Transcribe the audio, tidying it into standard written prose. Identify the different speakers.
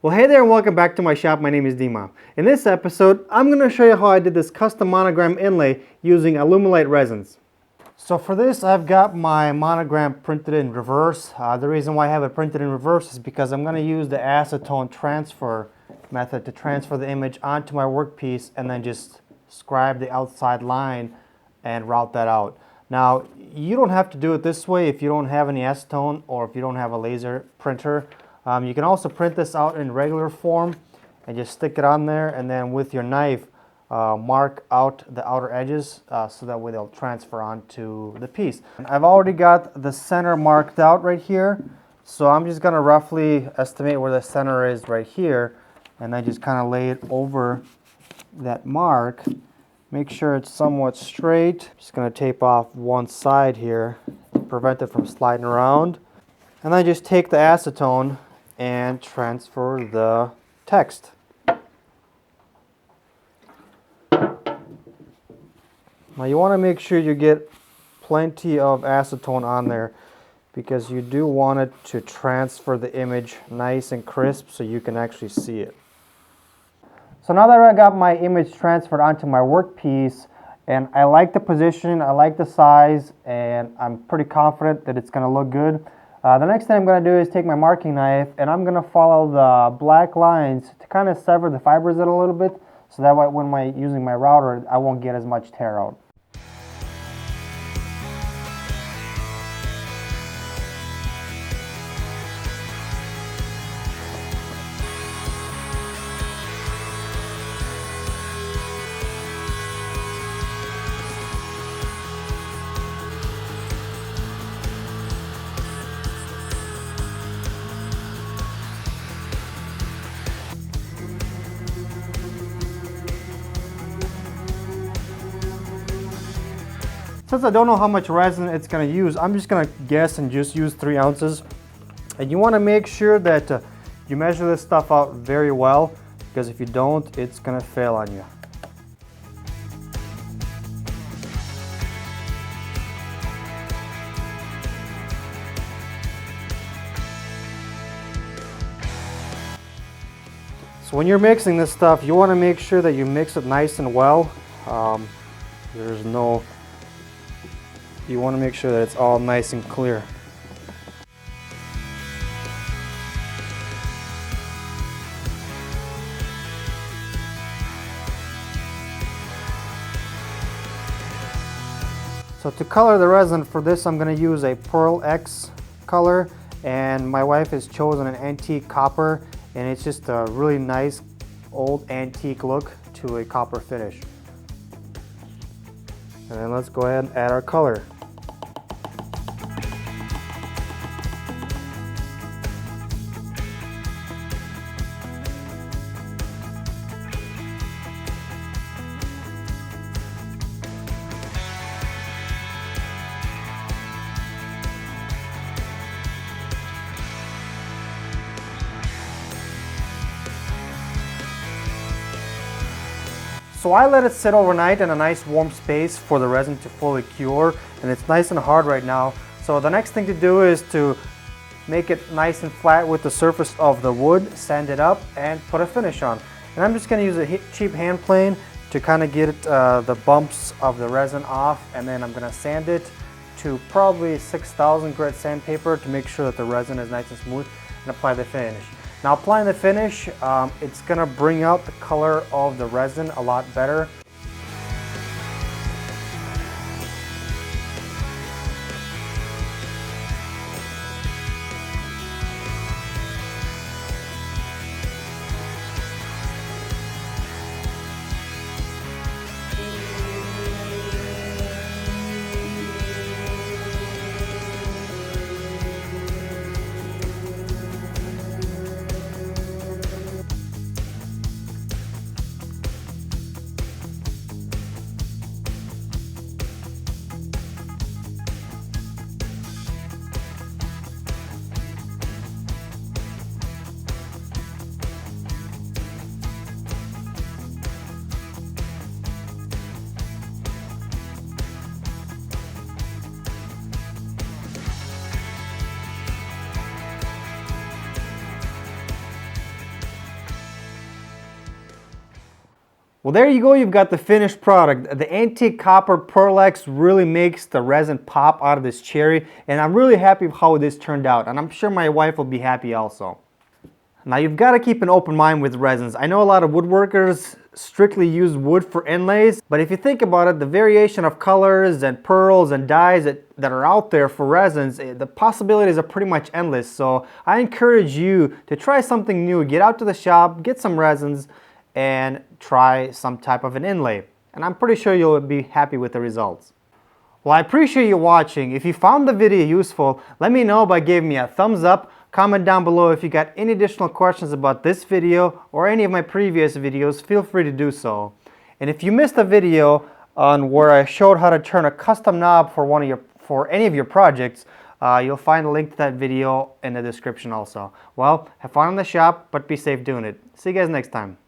Speaker 1: Well, hey there and welcome back to my shop. My name is Dima. In this episode, I'm going to show you how I did this custom monogram inlay using Alumilite resins. So for this, I've got my monogram printed in reverse. The reason why I have it printed in reverse is because I'm going to use the acetone transfer method to transfer the image onto my workpiece and then just scribe the outside line and route that out. Now, you don't have to do it this way if you don't have any acetone or if you don't have a laser printer. You can also print this out in regular form and just stick it on there, and then with your knife mark out the outer edges so that way they'll transfer onto the piece. I've already got the center marked out right here, so I'm just going to roughly estimate where the center is right here and then just kind of lay it over that mark. Make sure it's somewhat straight. Just going to tape off one side here to prevent it from sliding around. And then just take the acetone and transfer the text. Now you want to make sure you get plenty of acetone on there because you do want it to transfer the image nice and crisp so you can actually see it. So now that I got my image transferred onto my workpiece and I like the position, I like the size, and I'm pretty confident that it's going to look good. The next thing I'm going to do is take my marking knife and I'm going to follow the black lines to kind of sever the fibers a little bit so that way when I'm using my router I won't get as much tear out. Since I don't know how much resin it's going to use, I'm just going to guess and just use 3 ounces. And you want to make sure that you measure this stuff out very well, because if you don't, it's going to fail on you. So when you're mixing this stuff, you want to make sure that you mix it nice and well. You want to make sure that it's all nice and clear. So to color the resin for this, I'm going to use a PerlX color, and my wife has chosen an antique copper, and it's just a really nice old antique look to a copper finish. And then let's go ahead and add our color. So I let it sit overnight in a nice warm space for the resin to fully cure, and it's nice and hard right now. So the next thing to do is to make it nice and flat with the surface of the wood, sand it up, and put a finish on. And I'm just going to use a cheap hand plane to kind of get the bumps of the resin off, and then I'm going to sand it to probably 6,000 grit sandpaper to make sure that the resin is nice and smooth, and apply the finish. Now applying the finish, it's going to bring out the color of the resin a lot better. Well, there you go, you've got the finished product. The antique copper PerlX really makes the resin pop out of this cherry, and I'm really happy with how this turned out, and I'm sure my wife will be happy also. Now you've got to keep an open mind with resins. I know a lot of woodworkers strictly use wood for inlays, but if you think about it, the variation of colors and pearls and dyes that are out there for resins, the possibilities are pretty much endless. So I encourage you to try something new. Get out to the shop, get some resins, and try some type of an inlay. And I'm pretty sure you'll be happy with the results. Well, I appreciate you watching. If you found the video useful, let me know by giving me a thumbs up. Comment down below if you got any additional questions about this video or any of my previous videos. Feel free to do so. And if you missed a video on where I showed how to turn a custom knob for any of your projects, you'll find a link to that video in the description also. Well, have fun in the shop, but be safe doing it. See you guys next time.